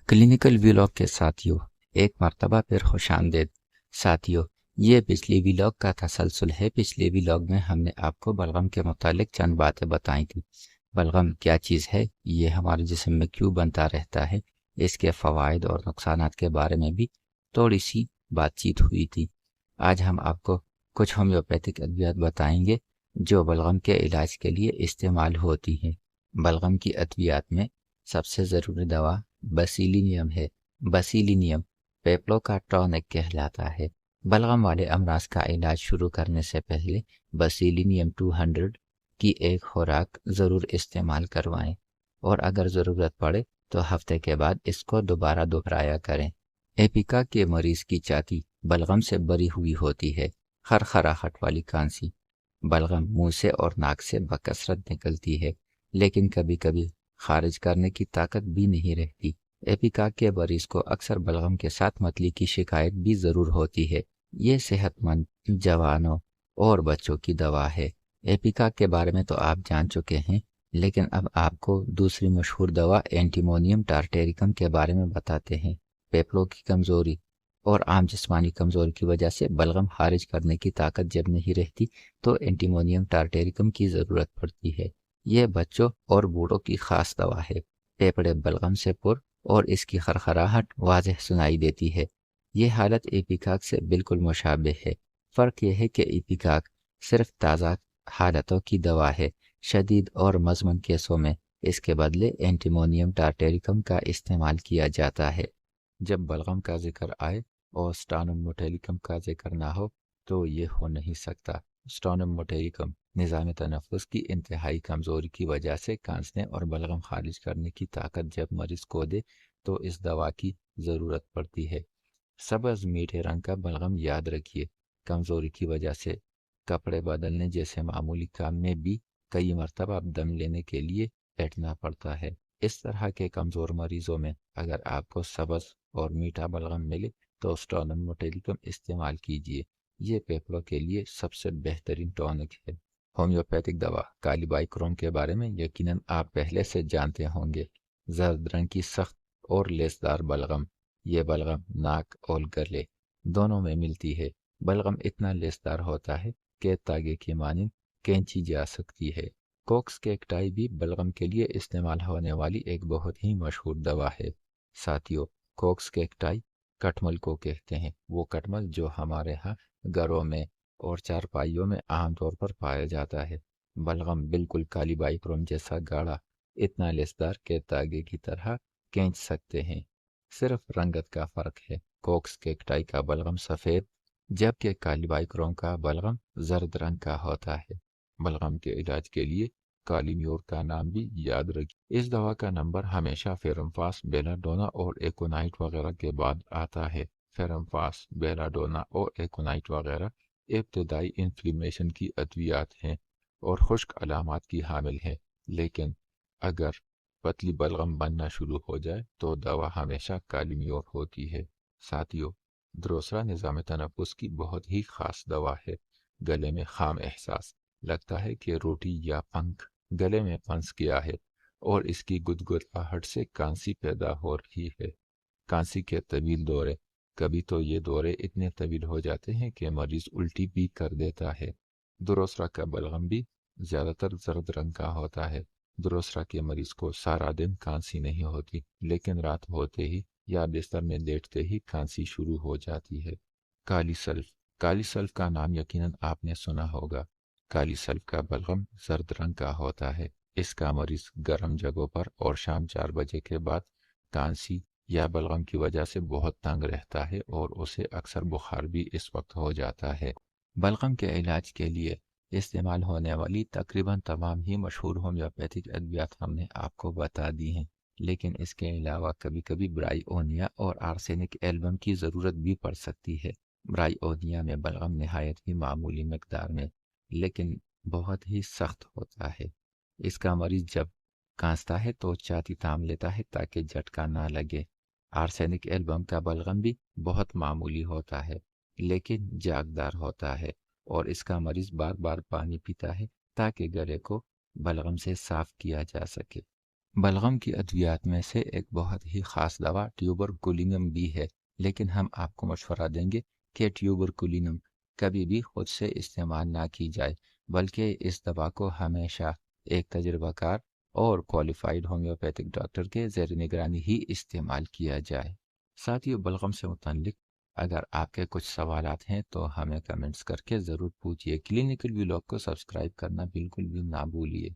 Clinical vlog के साथियों, एक मर्तबा फिर खुशामदीद। साथियों, ये पिछले व्लॉग का तसलसल है। पिछले व्लॉग में हमने आपको बलगम के मुतालिक चंद बातें बताई थी। बलगम क्या चीज़ है, ये हमारे जिस्म में क्यों बनता रहता है, इसके फ़वाइद और नुकसानात के बारे में भी थोड़ी सी बातचीत हुई थी। आज हम आपको कुछ होम्योपैथिक अद्वियात बताएंगे जो बलगम के इलाज के लिए इस्तेमाल होती हैं। बलगम की अद्वियात में सबसे ज़रूरी दवा बसीलिनियम है। बसीलिनियम पेप्लो का टॉनिक कहलाता है। बलगम वाले अमराज का इलाज शुरू करने से पहले बसीलिनियम 200 की एक खुराक ज़रूर इस्तेमाल करवाएं और अगर ज़रूरत पड़े तो हफ्ते के बाद इसको दोबारा दोहराया करें। एपिका के मरीज़ की छाती बलगम से भरी हुई होती है। खरखराहट वाली खांसी बलगम मुंह से और नाक से बकसरत निकलती है, लेकिन कभी कभी खारिज करने की ताकत भी नहीं रहती। एपिका के मरीज को अक्सर बलगम के साथ मतली की शिकायत भी ज़रूर होती है। ये सेहतमंद जवानों और बच्चों की दवा है। एपिका के बारे में तो आप जान चुके हैं, लेकिन अब आपको दूसरी मशहूर दवा एंटीमोनियम टार्टेरिकम के बारे में बताते हैं। पेपलो की कमज़ोरी और आम जिस्मानी कमज़ोरी की वजह से बलगम खारिज करने की ताकत जब नहीं रहती तो एंटीमोनियम टार्टेरिकम की ज़रूरत पड़ती है। यह बच्चों और बूढ़ों की ख़ास दवा है। फेफड़े बलगम से पुर और इसकी खरखराहट वाज़ेह सुनाई देती है। ये हालत एपिकाक से बिल्कुल मुशाबे है। फ़र्क यह है कि एपिकाक सिर्फ ताज़ा हालतों की दवा है। शदीद और मज़मून केसों में इसके बदले एंटीमोनियम टार्टेरिकम का इस्तेमाल किया जाता है। जब बलगम का जिक्र आए और स्टानम मोटेलिकम का जिक्र ना हो तो ये हो नहीं सकता। स्टानम मोटेलिकम निज़ाम तनफ़ुस की इंतहाई कमज़ोरी की वजह से खांसने और बलगम खारिज करने की ताकत जब मरीज़ को दे तो इस दवा की ज़रूरत पड़ती है। सब्ज़ मीठे रंग का बलगम याद रखिए, कमज़ोरी की वजह से कपड़े बदलने जैसे मामूली काम में भी कई मरतबा दम लेने के लिए बैठना पड़ता है। इस तरह के कमज़ोर मरीज़ों में अगर आपको सब्ज़ और मीठा बलगम मिले तो स्टानम मोटेलिकम इस्तेमाल कीजिए। ये पेपलो के लिए सबसे बेहतरीन टॉनिक है। होम्योपैथिक दवा कालीबाइक्रोम के बारे में यकीनन आप पहले से जानते होंगे। जर्द रंग की सख्त और लेसदार बलगम, ये बलगम नाक और गले दोनों में मिलती है। बलगम इतना लेसदार होता है कि तागे की मानिंद खींची जा सकती है। कोक्स केकटाई भी बलगम के लिए इस्तेमाल होने वाली एक बहुत ही मशहूर दवा है। साथियों, कोक्स केकटाई कटमल को कहते हैं, वो कटमल जो हमारे यहाँ घरों में और चारपाइयों में आमतौर पर पाया जाता है। बलगम बिल्कुल काली बाइक्रोम जैसा गाढ़ा, इतना लेसदार के तागे की तरह खींच सकते हैं। सिर्फ रंगत का फ़र्क है। कोक्स केकटाई का बलगम सफ़ेद जबकि काली बाइक्रोम का बलगम जर्द रंग का होता है। बलगम के इलाज के लिए काली म्योर का नाम भी याद रखिए। इस दवा का नंबर हमेशा फेरमफास, बेलाडोना और एकोनाइट वगैरह के बाद आता है। फेरमफास, बेलाडोना और एकोनाइट वगैरह इब्तदाई इन्फ्लेमेशन की अद्वियात हैं और खुश्क अलामात की हामिल हैं, लेकिन अगर पतली बलगम बनना शुरू हो जाए तो दवा हमेशा काली म्योर होती है। साथियों, द्रोसरा निज़ाम तनफ़ुस की बहुत ही ख़ास दवा है। गले में खाम एहसास, लगता है कि रोटी या पंख गले में फंस गया है और इसकी गुदगुदाहट से कांसी पैदा हो रही है। कांसी के तवील दौरे, कभी तो ये दौरे इतने तवील हो जाते हैं कि मरीज उल्टी भी कर देता है। दुरोसरा का बलगम भी ज़्यादातर जर्द रंग का होता है। दुरोसरा के मरीज को सारा दिन खांसी नहीं होती, लेकिन रात होते ही या बिस्तर में लेटते ही खांसी शुरू हो जाती है। काली सल्फ, काली सल्फ का नाम यकीनन आपने सुना होगा। काली सल्फ का बलगम जर्द रंग का होता है। इसका मरीज गर्म जगहों पर और शाम 4 बजे के बाद खांसी या बलगम की वजह से बहुत तंग रहता है और उसे अक्सर बुखार भी इस वक्त हो जाता है। बलगम के इलाज के लिए इस्तेमाल होने वाली तकरीबन तमाम ही मशहूर होम्योपैथिक अद्वियात हमने आपको बता दी हैं, लेकिन इसके अलावा कभी कभी ब्रायोनिया और आर्सेनिक एल्बम की ज़रूरत भी पड़ सकती है। ब्रायोनिया में बलगम नहायत ही मामूली मकदार में लेकिन बहुत ही सख्त होता है। इसका मरीज जब खांसता है तो छाती थाम लेता है ताकि झटका ना लगे। आर्सेनिक एल्बम का बलगम भी बहुत मामूली होता है लेकिन जागदार होता है और इसका मरीज बार बार पानी पीता है ताकि गले को बलगम से साफ किया जा सके। بلغم کی ادویات میں سے ایک بہت ہی خاص دوا ٹیوبرکلینم بھی ہے، لیکن ہم آپ کو مشورہ دیں گے کہ ٹیوبرکلینم کبھی بھی خود سے استعمال نہ کی جائے، بلکہ اس دوا کو ہمیشہ ایک تجربہ کار اور کوالیفائڈ ہومیوپیتھک ڈاکٹر کے زیر نگرانی ہی استعمال کیا جائے۔ ساتھیو، بلغم سے متعلق اگر آپ کے کچھ سوالات ہیں تو ہمیں کمنٹس کر کے ضرور پوچھیے۔ کلینکل ولاگ کو سبسکرائب کرنا بالکل بھی نہ بھولیے۔